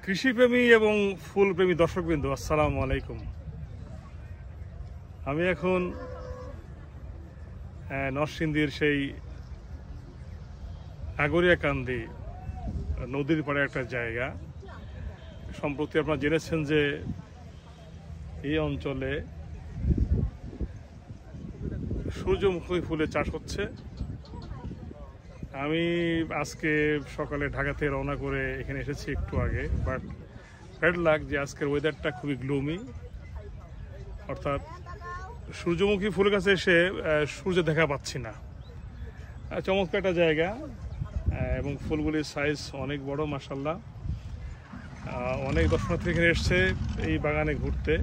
কৃষিপ্রেমী এবং ফুলপ্রেমী দর্শকবৃন্দ, আসসালামু আলাইকুম। আমি এখন নরসিংদীর সেই আগরিয়াকান্দি নদীর পাড়ে একটা জায়গা। সম্প্রতি আপনারা জেনেছেন যে এই অঞ্চলে সূর্যমুখী ফুলের চাষ হচ্ছে। আমি আজকে সকালে ঢাকা থেকে রওনা করে এখানে এসেছি একটু আগে, বাট ব্যাড লাক যে আজকের ওয়েদারটা খুবই গ্লুমি, অর্থাৎ সূর্যমুখী ফুলের কাছে এসে সূর্য দেখা পাচ্ছি না। চমৎকার একটা জায়গা এবং ফুলগুলির সাইজ অনেক বড়, মাশাআল্লাহ। অনেক দর্শনার্থী এখানে এসছে এই বাগানে ঘুরতে।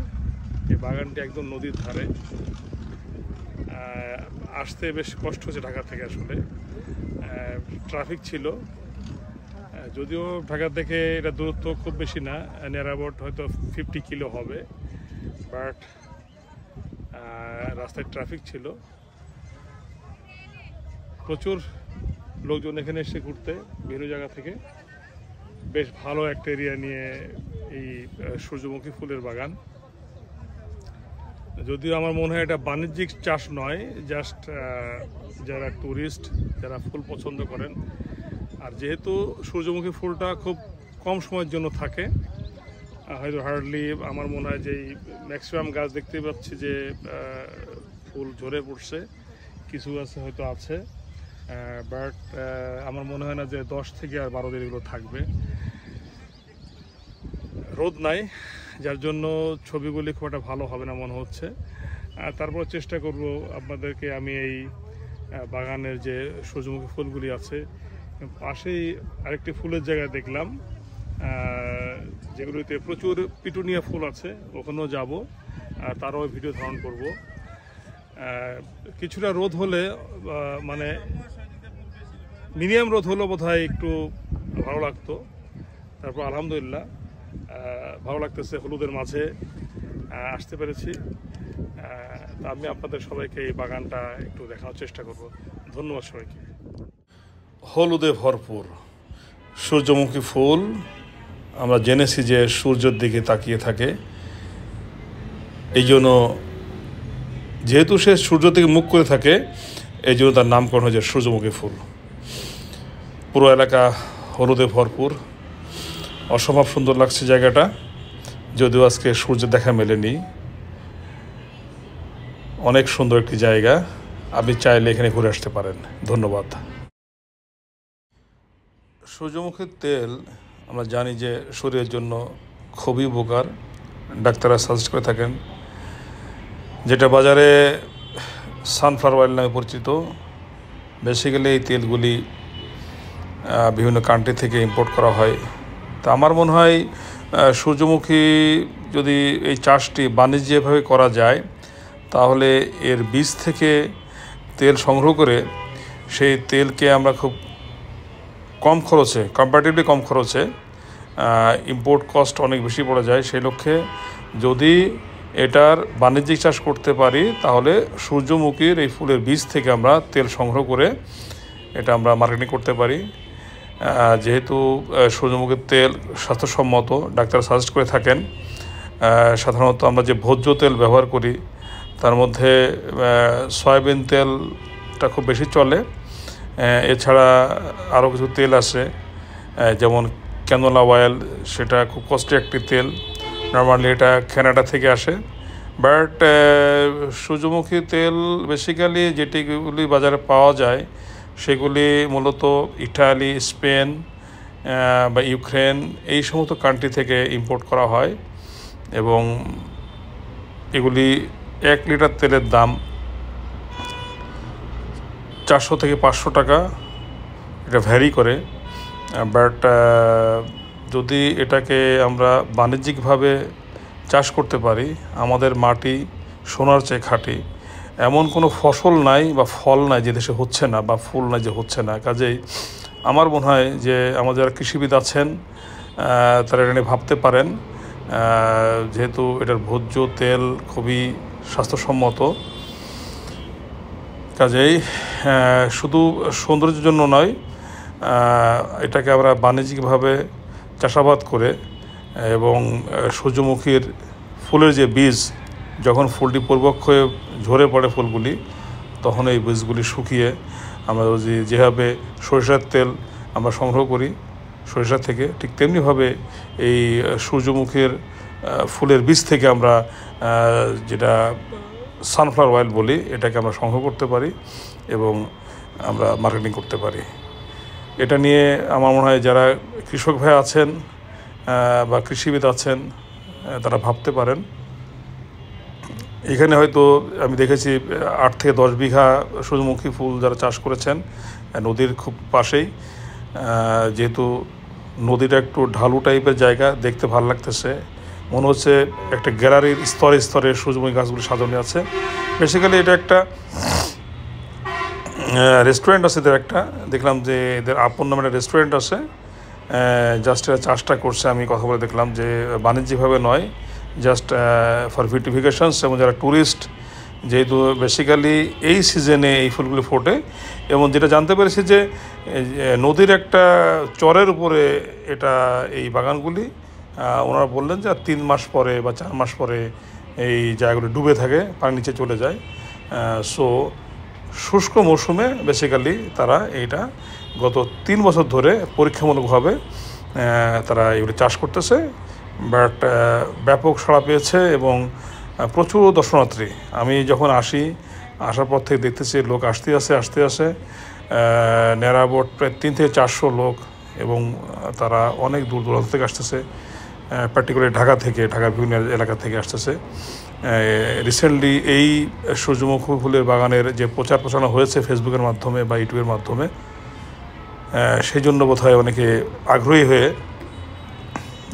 এই বাগানটি একদম নদীর ধারে, আসতে বেশ কষ্ট হচ্ছে ঢাকা থেকে। আসলে ট্রাফিক ছিল, যদিও ঢাকা থেকে এটা দূরত্ব খুব বেশি না, নিয়ার অ্যাবাউট হয়তো 50 কিলো হবে, বাট রাস্তায় ট্রাফিক ছিল। প্রচুর লোকজন এখানে এসে ঘুরতে বিভিন্ন জায়গা থেকে। বেশ ভালো একটা এরিয়া নিয়ে এই সূর্যমুখী ফুলের বাগান। যদিও আমার মনে হয় এটা বাণিজ্যিক চাষ নয়, জাস্ট যারা ট্যুরিস্ট, যারা ফুল পছন্দ করেন। আর যেহেতু সূর্যমুখী ফুলটা খুব কম সময়ের জন্য থাকে, হয়তো হার্ডলি আমার মনে হয় যে ম্যাক্সিমাম গাছ দেখতে পাচ্ছি যে ফুল ঝরে পড়ছে, কিছু গাছে হয়তো আছে, বাট আমার মনে হয় না যে 10 থেকে আর 12 দিন এগুলো থাকবে। রোদ নাই, যার জন্য ছবিগুলি খুব একটা ভালো হবে না মনে হচ্ছে। তারপর চেষ্টা করব আপনাদেরকে আমি এই বাগানের যে সূর্যমুখী ফুলগুলি আছে, পাশেই আরেকটি ফুলের জায়গা দেখলাম যেগুলিতে প্রচুর পিটুনিয়া ফুল আছে, ওখানেও যাব, তারও ভিডিও ধারণ করব। কিছুটা রোদ হলে, মানে মিডিয়াম রোদ হলেও বোধহয় একটু ভালো লাগতো। তারপর আলহামদুলিল্লাহ ভালো লাগতেছে, হলুদের মাঝে আসতে পেরেছি। তা আমি আপনাদের সবাইকে এই বাগানটা একটু দেখানোর চেষ্টা করব। ধন্যবাদ সবাইকে। হলুদে ভরপুর সূর্যমুখী ফুল। আমরা জেনেছি যে সূর্যের দিকে তাকিয়ে থাকে, এই জন্য যেহেতু সে সূর্য দিকে মুখ করে থাকে, এই জন্য তার নামকরণ হয়েছে সূর্যমুখী ফুল। পুরো এলাকা হলুদে ভরপুর, অসম্ভব সুন্দর লাগছে জায়গাটা। যদিও আজকে সূর্যের দেখা মেলেনি, অনেক সুন্দর একটি জায়গা। আপনি চাইলে এখানে ঘুরে আসতে পারেন। ধন্যবাদ। সূর্যমুখীর তেল আমরা জানি যে শরীরের জন্য খুবই উপকার, ডাক্তাররা সাজেস্ট করে থাকেন, যেটা বাজারে সানফ্লাওয়ার অয়েল নামে পরিচিত। বেসিক্যালি এই তেলগুলি বিভিন্ন কান্ট্রি থেকে ইম্পোর্ট করা হয়। তা আমার মনে হয় সূর্যমুখী যদি এই চাষটি বাণিজ্যিকভাবে করা যায়, তাহলে এর বীজ থেকে তেল সংগ্রহ করে সেই তেলকে আমরা খুব কম খরচে, কম্পারেটিভলি কম খরচে, ইম্পোর্ট কস্ট অনেক বেশি পড়ে যায়, সেই লক্ষ্যে যদি এটার বাণিজ্যিক চাষ করতে পারি, তাহলে সূর্যমুখীর এই ফুলের বীজ থেকে আমরা তেল সংগ্রহ করে এটা আমরা মার্কেটিং করতে পারি। যেহেতু সূর্যমুখীর তেল স্বাস্থ্যসম্মত, ডাক্তার সাজেস্ট করে থাকেন। সাধারণত আমরা যে ভোজ্য তেল ব্যবহার করি, তার মধ্যে সয়াবিন তেলটা খুব বেশি চলে। এছাড়া আরও কিছু তেল আছে, যেমন ক্যানোলা অয়েল, সেটা খুব কস্টলি একটি তেল। নর্মালি এটা কানাডা থেকে আসে, বাট সূর্যমুখী তেল বেসিক্যালি যেটিগুলি বাজারে পাওয়া যায় সেগুলি মূলত ইটালি, স্পেন বা ইউক্রেন, এই সমস্ত কান্ট্রি থেকে ইম্পোর্ট করা হয়। এবং এগুলি 1 লিটার তেলের দাম 400 থেকে 500 টাকা, এটা ভ্যারি করে। বাট যদি এটাকে আমরা বাণিজ্যিকভাবে চাষ করতে পারি, আমাদের মাটি সোনার চেয়ে খাঁটি। এমন কোনো ফসল নাই বা ফল নাই যে দেশে হচ্ছে না, বা ফুল নাই যে হচ্ছে না। কাজেই আমার মনে হয় যে আমাদের যারা কৃষিবিদ আছেন তারা এটা নিয়ে ভাবতে পারেন, যেহেতু এটার ভোজ্য তেল খুবই স্বাস্থ্যসম্মত। কাজেই শুধু সৌন্দর্যের জন্য নয়, এটাকে আমরা বাণিজ্যিকভাবে চাষাবাদ করে এবং সূর্যমুখীর ফুলের যে বীজ যখন ফুলটি পরিপক্ক হয়ে ঝরে পড়ে ফুলগুলি, তখন এই বীজগুলি শুকিয়ে আমরা যেভাবে সরিষার তেল আমরা সংগ্রহ করি সরিষা থেকে, ঠিক তেমনিভাবে এই সূর্যমুখীর ফুলের বীজ থেকে আমরা যেটা সানফ্লাওয়ার অয়েল বলি, এটাকে আমরা সংগ্রহ করতে পারি এবং আমরা মার্কেটিং করতে পারি। এটা নিয়ে আমার মনে হয় যারা কৃষক ভাই আছেন বা কৃষিবিদ আছেন তারা ভাবতে পারেন। এখানে হয়তো আমি দেখেছি 8 থেকে 10 বিঘা সূর্যমুখী ফুল যারা চাষ করেছেন নদীর খুব পাশেই, যেহেতু নদীটা একটু ঢালু টাইপের জায়গা, দেখতে ভালো লাগতেছে, মনে হচ্ছে একটা গ্যালারির স্তরে স্তরে সূর্যমুখী গাছগুলি সাজানো আছে। বেসিক্যালি এটা একটা রেস্টুরেন্ট আছে, এদের একটা দেখলাম যে এদের আপন নামে একটা রেস্টুরেন্ট আছে, জাস্ট এরা চাষটা করছে। আমি কথা বলে দেখলাম যে বাণিজ্যিকভাবে নয়, জাস্ট ফর বিউটিফিকেশনস, এবং যারা ট্যুরিস্ট, যেহেতু বেসিক্যালি এই সিজনে এই ফুলগুলি ফোটে। এবং যেটা জানতে পেরেছি যে নদীর একটা চরের উপরে এটা এই বাগানগুলি, ওনারা বললেন যে 3 মাস পরে বা 4 মাস পরে এই জায়গাগুলি ডুবে থাকে, পানি নিচে চলে যায়। সো শুষ্ক মৌসুমে বেসিক্যালি তারা এইটা গত 3 বছর ধরে পরীক্ষামূলকভাবে তারা এগুলি চাষ করতেছে। বাট ব্যাপক সাড়া পেয়েছে এবং প্রচুর দর্শনার্থী। আমি যখন আসার পর থেকে দেখতেছি লোক আসতে আসে নেরাবোট প্রায় 3 থেকে 400 লোক, এবং তারা অনেক দূর দূরান্ত থেকে আসতেছে, পার্টিকুলারলি ঢাকার বিভিন্ন এলাকা থেকে আসতেছে। রিসেন্টলি এই সূর্যমুখী ফুলের বাগানের যে প্রচার প্রচারণা হয়েছে ফেসবুকের মাধ্যমে বা ইউটিউবের মাধ্যমে, সেই জন্য বোধহয় অনেকে আগ্রহী হয়ে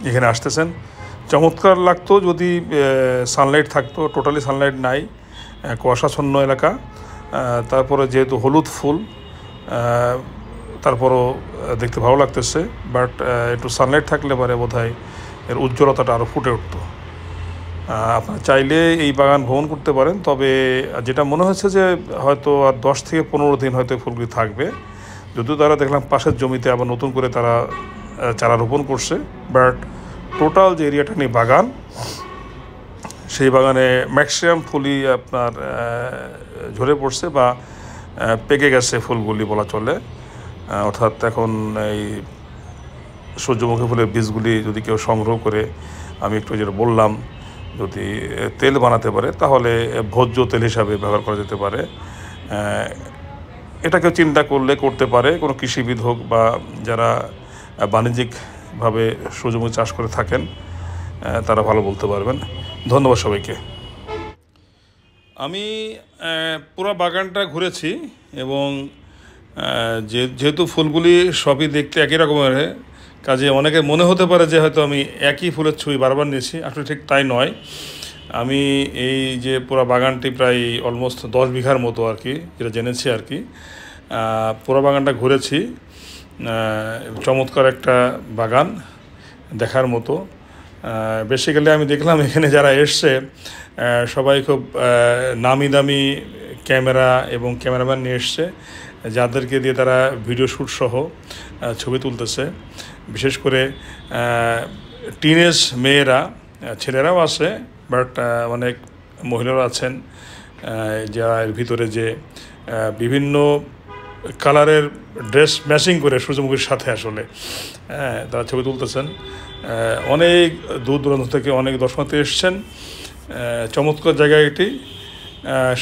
এখানে আসতেছেন। চমৎকার লাগতো যদি সানলাইট থাকতো, টোটালি সানলাইট নাই, কুয়াশাচ্ছন্ন এলাকা। তারপরে যেহেতু হলুদ ফুল, তারপরও দেখতে ভালো লাগতেছে, বাট একটু সানলাইট থাকলে পরে বোধহয় এর উজ্জ্বলতাটা আরও ফুটে উঠতো। আপনারা চাইলে এই বাগান ভ্রমণ করতে পারেন, তবে যেটা মনে হচ্ছে যে হয়তো আর 10 থেকে 15 দিন হয়তো ফুলগুলি থাকবে। যদিও তারা দেখলাম পাশের জমিতে আবার নতুন করে তারা চারা রোপণ করছে, বাট টোটাল যে এরিয়াটা নিয়ে বাগান, সেই বাগানে ম্যাক্সিমাম ফুলই আপনার ঝরে পড়ছে বা পেকে গেছে ফুলগুলি বলা চলে। অর্থাৎ এখন এই সূর্যমুখী ফুলের বীজগুলি যদি কেউ সংগ্রহ করে, আমি একটু যেটা বললাম, যদি তেল বানাতে পারে তাহলে ভোজ্য তেল হিসাবে ব্যবহার করা যেতে পারে। এটাকে চিন্তা করতে পারে কোনো কৃষিবিদ হোক বা যারা বাণিজ্যিকভাবে সূর্যমুখী চাষ করে থাকেন, তারা ভালো বলতে পারবেন। ধন্যবাদ সবাইকে। আমি পুরো বাগানটা ঘুরেছি এবং যেহেতু ফুলগুলি সবই দেখতে একই রকমের, কাজে অনেকে মনে হতে পারে যে হয়তো আমি একই ফুলের ছবি বারবার নিয়েছি, আসলে ঠিক তাই নয়। আমি এই যে পুরো বাগানটি প্রায় অলমোস্ট 10 বিঘার মতো আর কি, যেটা জেনেছি আর কি, পুরো বাগানটা ঘুরেছি। চমৎকার একটা বাগান, দেখার মতো। বেসিক্যালি আমি দেখলাম এখানে যারা এসছে সবাই খুব নামি দামি ক্যামেরা এবং ক্যামেরাম্যান নিয়ে এসছে, যাদেরকে দিয়ে তারা ভিডিও শ্যুট সহ ছবি তুলতেছে। বিশেষ করে টিনেজ মেয়েরা, ছেলেরাও আছে, বাট অনেক মহিলারা আছেন যারা এর ভিতরে যে বিভিন্ন কালারের ড্রেস ম্যাচিং করে সূর্যমুখীর সাথে আসলে তারা ছবি তুলতেছেন। অনেক দূর দূরান্ত থেকে অনেক দর্শনার্থী এসছেন। চমৎকার জায়গা এটি।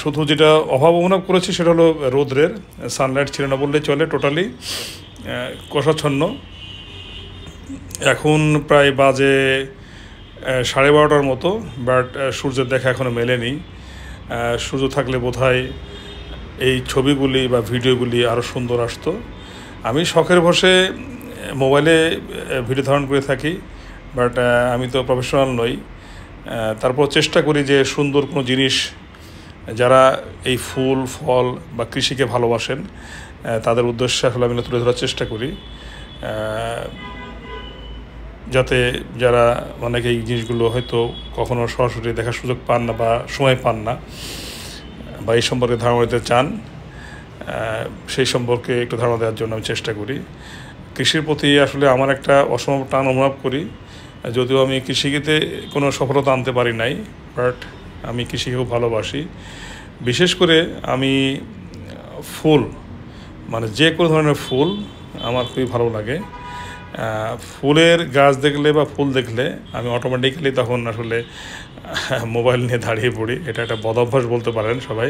শুধু যেটা অভাব অনুভব করেছি সেটা হলো রোদ্রের, সানলাইট ছিল না বললেই চলে, টোটালি কুয়াশাচ্ছন্ন। এখন প্রায় বাজে 12:30 মতো, বাট সূর্যের দেখা এখনও মেলেনি। সূর্য থাকলে বোধহয় এই ছবিগুলি বা ভিডিওগুলি আরও সুন্দর আসতো। আমি শখের বশে মোবাইলে ভিডিও ধারণ করে থাকি, বাট আমি তো প্রফেশনাল নই। তারপর চেষ্টা করি যে সুন্দর কোনো জিনিস, যারা এই ফুল ফল বা কৃষিকে ভালোবাসেন তাদের উদ্দেশ্যে আসলে আমি তুলে ধরার চেষ্টা করি, যাতে যারা অনেকে এই জিনিসগুলো হয়তো কখনো সরাসরি দেখার সুযোগ পান না বা সময় পান না বা এই সম্পর্কে ধারণা দিতে চান, সেই সম্পর্কে একটু ধারণা দেওয়ার জন্য আমি চেষ্টা করি। কৃষির প্রতি আসলে আমার একটা অসম্ভব টান অনুভব করি। যদিও আমি কৃষিতে কোনো সফলতা আনতে পারি নাই, বাট আমি কৃষিকে খুব ভালোবাসি। বিশেষ করে আমি ফুল, মানে যে কোনো ধরনের ফুল আমার খুবই ভালো লাগে। ফুলের গাছ দেখলে বা ফুল দেখলে আমি অটোমেটিক্যালি তখন আসলে মোবাইল নিয়ে দাঁড়িয়ে পড়ি। এটা একটা বদভ্যাস বলতে পারেন সবাই।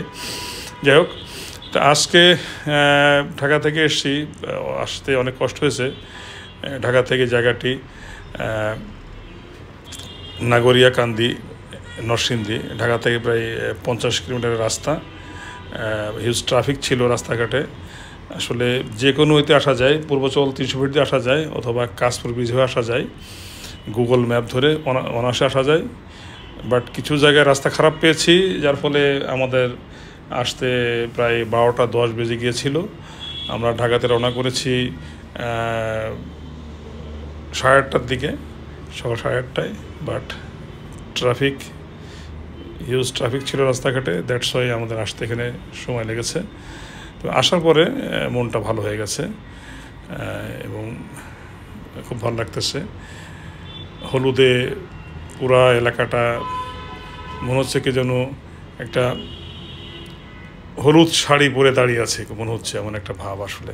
যাই হোক, তা আজকে ঢাকা থেকে এসেছি, আসতে অনেক কষ্ট হয়েছে। ঢাকা থেকে জায়গাটি নাগরিয়াকান্দি, নরসিংদী, ঢাকা থেকে প্রায় 50 কিলোমিটারের রাস্তা। হিউজ ট্রাফিক ছিল রাস্তাঘাটে। আসলে যে কোনো ওইতে আসা যায়, পূর্বচল 300 ফিট দিয়ে আসা যায়, অথবা কাশপুর ব্রিজ হয়ে আসা যায়, গুগল ম্যাপ ধরে অনায়াসে আসা যায়। বাট কিছু জায়গায় রাস্তা খারাপ পেয়েছি, যার ফলে আমাদের আসতে প্রায় 12টা 10 বেজে গিয়েছিল। আমরা ঢাকাতে রওনা করেছি 8:30টার দিকে, সকাল 8:30টায়। বাট হিউজ ট্রাফিক ছিল রাস্তাঘাটে, দ্যাটস ওয়াই আমাদের আসতে এখানে সময় লেগেছে। তো আসার পরে মনটা ভালো হয়ে গেছে এবং খুব ভালো লাগতেছে। হলুদে পুরা এলাকাটা মনে হচ্ছে কি যেন একটা হলুদ শাড়ি পরে দাঁড়িয়ে আছে মনে হচ্ছে, এমন একটা ভাব আসলে।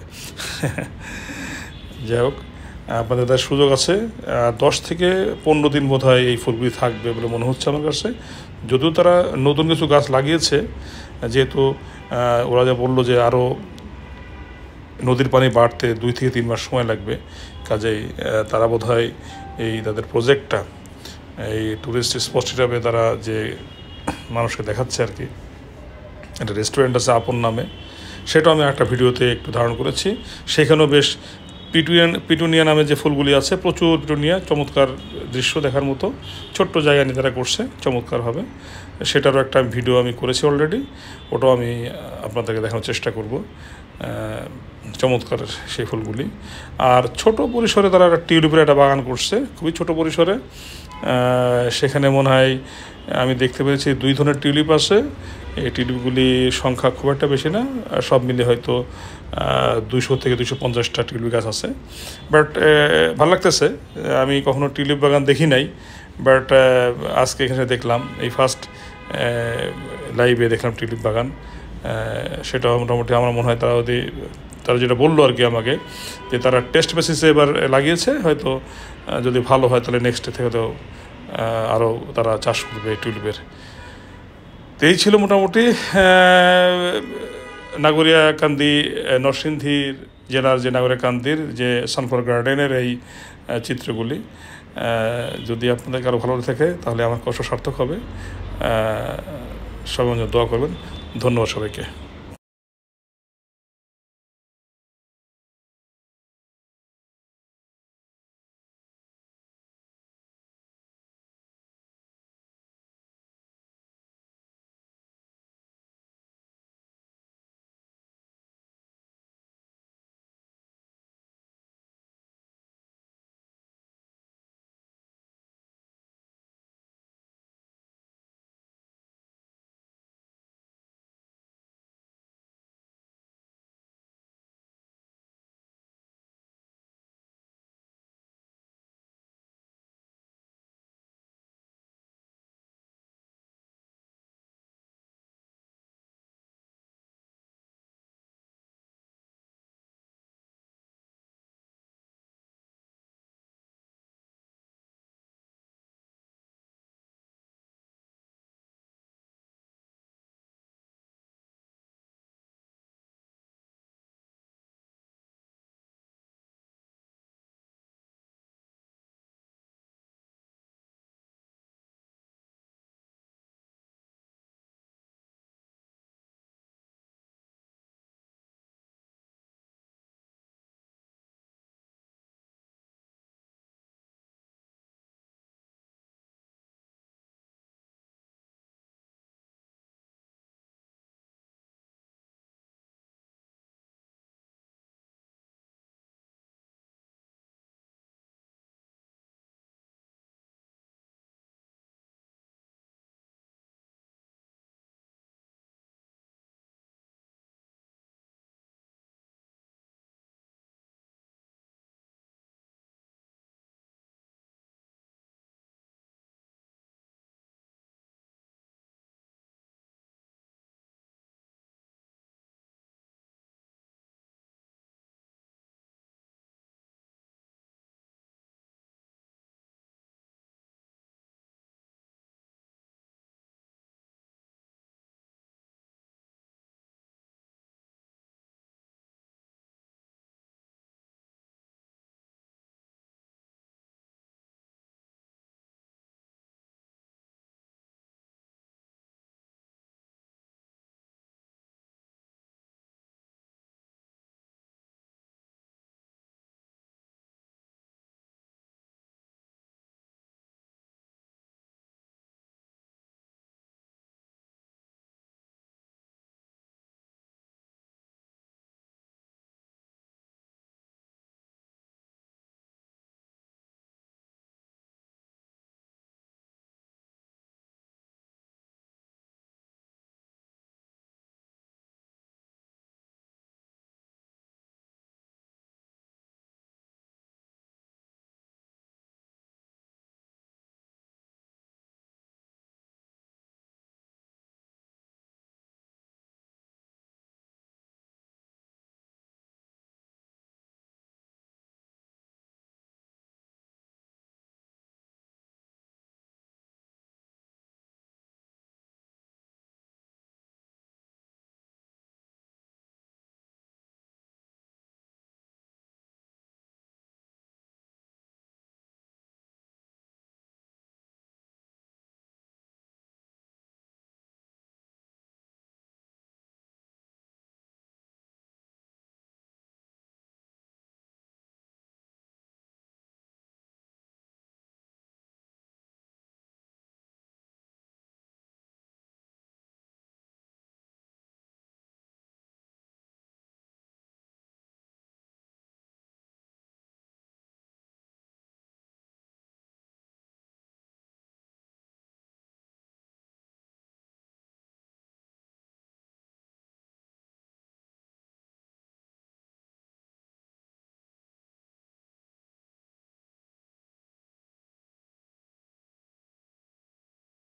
যাই হোক, আপনাদের তার সুযোগ আছে, 10 থেকে 15 দিন বোধ হয় এই ফুলগুলি থাকবে বলে মনে হচ্ছে আমার কাছে। যদিও তারা নতুন কিছু গাছ লাগিয়েছে, যেহেতু ওরা যা বললো যে আরও নদীর পানি বাড়তে 2 থেকে 3 মাস সময় লাগবে, কাজেই তারা বোধ হয় এই তাদের প্রজেক্টটা এই ট্যুরিস্ট স্পট হিসাবে তারা যে মানুষকে দেখাচ্ছে আর কি, একটা রেস্টুরেন্ট আছে আপন নামে, সেটাও আমি একটা ভিডিওতে একটু ধারণ করেছি। সেখানেও বেশ পিটুনিয়া নামে যে ফুলগুলি আছে, প্রচুর পিটুনিয়া, চমৎকার দৃশ্য দেখার মতো। ছোট্ট জায়গা নিয়ে তারা করছে চমৎকারভাবে, সেটারও একটা ভিডিও আমি করেছি অলরেডি, ওটাও আমি আপনাদেরকে দেখানোর চেষ্টা করব। চমৎকার সেই ফুলগুলি। আর ছোট পরিসরে তারা একটা টিউলিপের একটা বাগান করছে, খুবই ছোট পরিসরে। সেখানে মনে হয় আমি দেখতে পেরেছি 2 ধরনের টিউলিপ আছে। এই টিউলিপগুলি সংখ্যা খুব একটা বেশি না, সব মিলে হয়তো 200 থেকে 250টা টিউলিপ গাছ আছে। বাট ভালো লাগতেছে, আমি কখনো টিউলিপ বাগান দেখি নাই, বাট আজকে এখানে দেখলাম, এই ফার্স্ট লাইভে দেখলাম টিউলিপ বাগান। সেটাও মোটামুটি আমার মনে হয় তারা যেটা বললো আর কি আমাকে, যে তারা টেস্ট বেসিসে এবার লাগিয়েছে, হয়তো যদি ভালো হয় তাহলে নেক্সট থেকে তো আরও তারা চাষ করবে টিউলিপের। তো এই ছিল মোটামুটি নাগরিয়াকান্দি, নরসিংদী জেলার যে নাগরিয়াকান্দির যে সানফ্লাওয়ার গার্ডেনের এই চিত্রগুলি। যদি আপনাদের কারো ভালো থাকে তাহলে আমার কষ্ট সার্থক হবে। সবাই দোয়া করবেন। ধন্যবাদ সবাইকে।